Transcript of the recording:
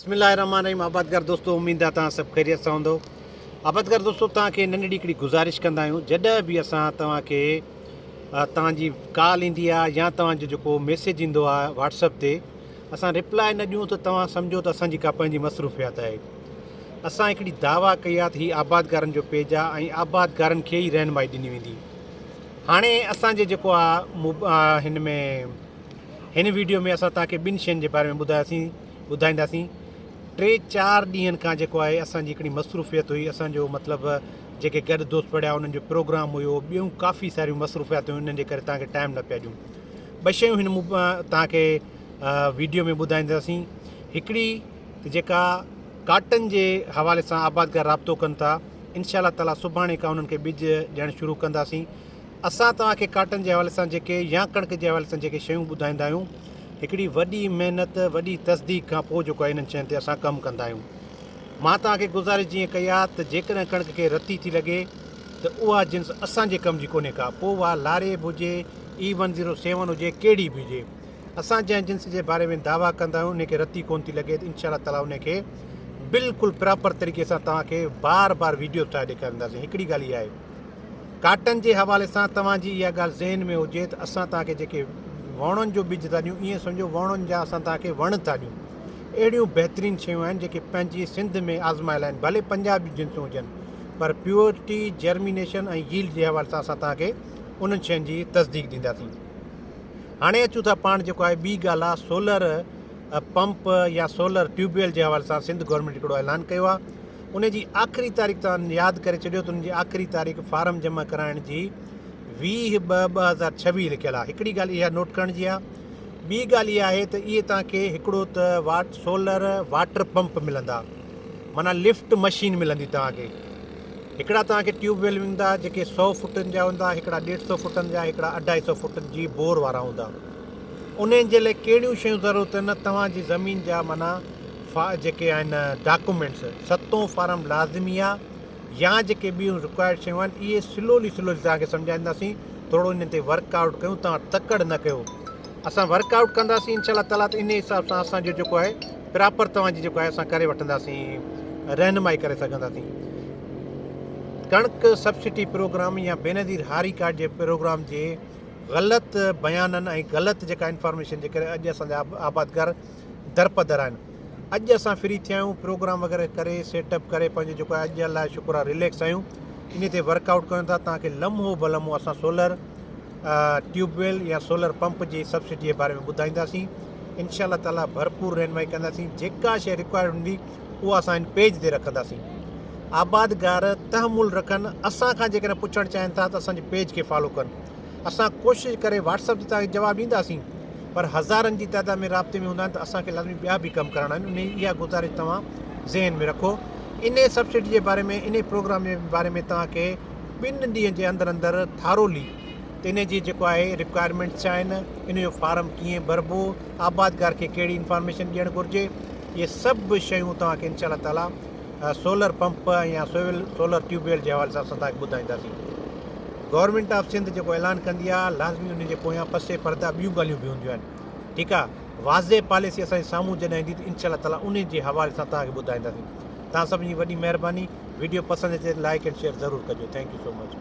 बिस्मिल्लाहिर्रहमानिर्रहीम। आबादगार दोस्तों, उम्मीद आहे तव्हां सभु ख़ैरियत सां हूंदो। आबादगार दोस्तों, तव्हांखे नंढड़ी हिकिड़ी गुज़ारिश कंदा आहियूं, जॾहिं बि असां तव्हांखे तव्हांजी कॉल ईंदी आहे या तव्हांजो जेको मैसेज ईंदो आहे व्हाट्सअप ते, असां रिप्लाए न ॾियूं त तव्हां सम्झो त असांजी का पंहिंजी मसरूफ़ियत आहे। असां हिकिड़ी दावा कई आहे त हीअ आबादगारनि जो पेज आहे ऐं आबादगारनि खे ई रहनुमाई ॾिनी वेंदी। हाणे असांजे जेको आहे हिन वीडियो में असां तव्हांखे ॿिनि शयुनि जे बारे में ॿुधाईंदासीं। 3-4 ॾींहंनि खां जेको आहे असांजी हिकिड़ी मसरूफ़ियत हुई, असांजो मतिलबु जेके गॾु दोस्त पढ़िया उन्हनि जो प्रोग्राम हुयो, ॿियूं काफ़ी सारियूं मसरूफ़ियत हुयूं, उन्हनि जे करे तव्हांखे टाइम न पिया ॾियूं। ॿ शयूं हिन तव्हांखे वीडियो में ॿुधाईंदासीं। हिकिड़ी जेका काटन जे हवाले सां आबादगार राब्तो कनि था, इंशाअल्लाह ताला सुभाणे खां उन्हनि खे ॿिज ॾियणु शुरू कंदासीं। असां तव्हांखे काटन जे हवाले सां जेके या कणिक जे हवाले सां जेके शयूं ॿुधाईंदा आहियूं, हिकिड़ी वॾी महिनत वॾी तसदीक़ खां पोइ जेको आहे इन्हनि शयुनि ते असां कमु कंदा आहियूं। मां तव्हांखे गुज़ारिश जीअं कई आहे त जेकॾहिं कणिक खे रती थी लॻे त उहा जिन्स असांजे कम जी कोन्हे का, पोइ उहा लारेब हुजे, E107 हुजे, कहिड़ी बि हुजे। असां जंहिं जिन्स जे बारे में दावा कंदा आहियूं उनखे रती कोन थी लॻे त इंशाअल्लाह ताला उनखे बिल्कुलु प्रॉपर तरीक़े सां तव्हांखे बार बार वीडियो ठाहे ॾेखारींदासीं। हिकिड़ी ॻाल्हि इहा आहे, काटन जे हवाले सां तव्हांजी इहा ॻाल्हि ज़हन में हुजे त असां तव्हांखे जेके वणनि जो ॿिज था ॾियूं, ईअं सम्झो वणनि जा असां तव्हांखे वण था ॾियूं। अहिड़ियूं बहितरीनु शयूं आहिनि जेके पंहिंजी सिंध में आज़मायल आहिनि, भले पंजाबी जिन्सूं हुजनि, पर प्योरिटी, जर्मिनेशन ऐं यील्ड जे हवाले सां असां तव्हांखे उन्हनि शयुनि जी तसदीक़ ॾींदासीं। हाणे अचूं था पाण जेको आहे ॿी ॻाल्हि आहे, सोलर पंप या सोलर ट्यूबवेल जे हवाले सां सिंध गवर्नमेंट हिकिड़ो ऐलान कयो आहे। उनजी आख़िरी तारीख़ तव्हां यादि करे छॾियो त उनजी आख़िरी तारीख़ फारम जमा कराइण जी 20/2/2026 लिखियलु आहे। हिकिड़ी ॻाल्हि इहा नोट करण जी आहे। ॿी ॻाल्हि इहा आहे त इहे तव्हांखे हिकिड़ो त सोलर वाटर पंप मिलंदा, माना लिफ्ट मशीन मिलंदी तव्हांखे। हिकिड़ा तव्हांखे ट्यूबवेल मिलंदा जेके 100 फुटनि जा हूंदा, हिकिड़ा 150 फुटनि जा, हिकिड़ा 250 फुटनि जी बोर वारा हूंदा। उन्हनि जे लाइ कहिड़ियूं शयूं ज़रूरत आहिनि, तव्हांजी ज़मीन जा माना जेके आहिनि डॉक्यूमेंट्स, 7 फारम लाज़मी आहे, या जेके ॿियूं रिक्वायर्ड शयूं आहिनि, इहे स्लोली तव्हांखे सम्झाईंदासीं। थोरो इन ते वर्कआउट कयूं, तव्हां तकड़ न कयो। असां वर्कआउट कंदासीं इंशाअल्लाह ताला, त इन हिसाब सां असांजो जेको आहे प्रॉपर तव्हांजी जेको आहे असां करे वठंदासीं, रहनुमाई करे सघंदासीं। कणिक सब्सिडी प्रोग्राम या बेनज़ीर हारी कार्ड जे प्रोग्राम जे ग़लति बयाननि ऐं ग़लति जेका इंफॉर्मेशन जे करे अॼु असांजा आबादगार दरपदर आहिनि। अॼु असां फ्री थिया आहियूं, प्रोग्राम वग़ैरह करे सेटअप करे पंहिंजो जेको आहे अॼु लाइ शुक्र आहे रिलैक्स आहियूं, इन ते वर्कआउट कयूं था। तव्हांखे लम्हो बलम्हो असां सोलर ट्यूबवेल या सोलर पंप जी सब्सिडी जे बारे में ॿुधाईंदासीं। इंशाअल्लाह ताला भरपूर रहनुमाई कंदासीं। जेका शइ रिक्वायर्ड हूंदी उहा असां हिन पेज ते रखंदासीं। आबादगार तहमुल रखनि, असां खां जेकॾहिं पुछणु चाहिनि था त असांजे पेज खे फॉलो कनि। असां कोशिशि करे व्हाट्सअप ते तव्हांखे जवाबु ॾींदासीं, पर हज़ारनि जी तादाद में राब्ते में हूंदा आहिनि त असांखे लाज़मी ॿिया बि कमु करणा आहिनि। उन इहा गुज़ारिश तव्हां ज़हन में रखो। इन सब्सिडी जे बारे में, इन प्रोग्राम जे बारे में तव्हांखे 2 ॾींहंनि जे अंदरि थारोली त इन जी जेको आहे रिक्वायरमेंट्स छा आहिनि, इन जो फारम कीअं भरिबो, आबादगार खे कहिड़ी इंफॉर्मेशन ॾियणु घुरिजे, इहे सभु शयूं तव्हांखे इंशाअल्लाह ताला सोलर पंप या सोलर ट्यूबवेल जे हवाले सां असां तव्हांखे ॿुधाईंदासीं। गवर्नमेंट ऑफ सिंध जेको ऐलान कंदी आहे, लाज़मी उन जे पोयां पसे परदा ॿियूं ॻाल्हियूं बि हूंदियूं आहिनि। ठीकु आहे, वाज़े पॉलिसी असांजे साम्हूं जॾहिं ईंदी त इंशाअल्लाह ताला उन जे हवाले सां तव्हांखे ॿुधाईंदासीं। तव्हां सभिनी जी वॾी महिरबानी। वीडियो पसंदि अचे लाइक एंड शेयर ज़रूरु कजो। Thank you so much.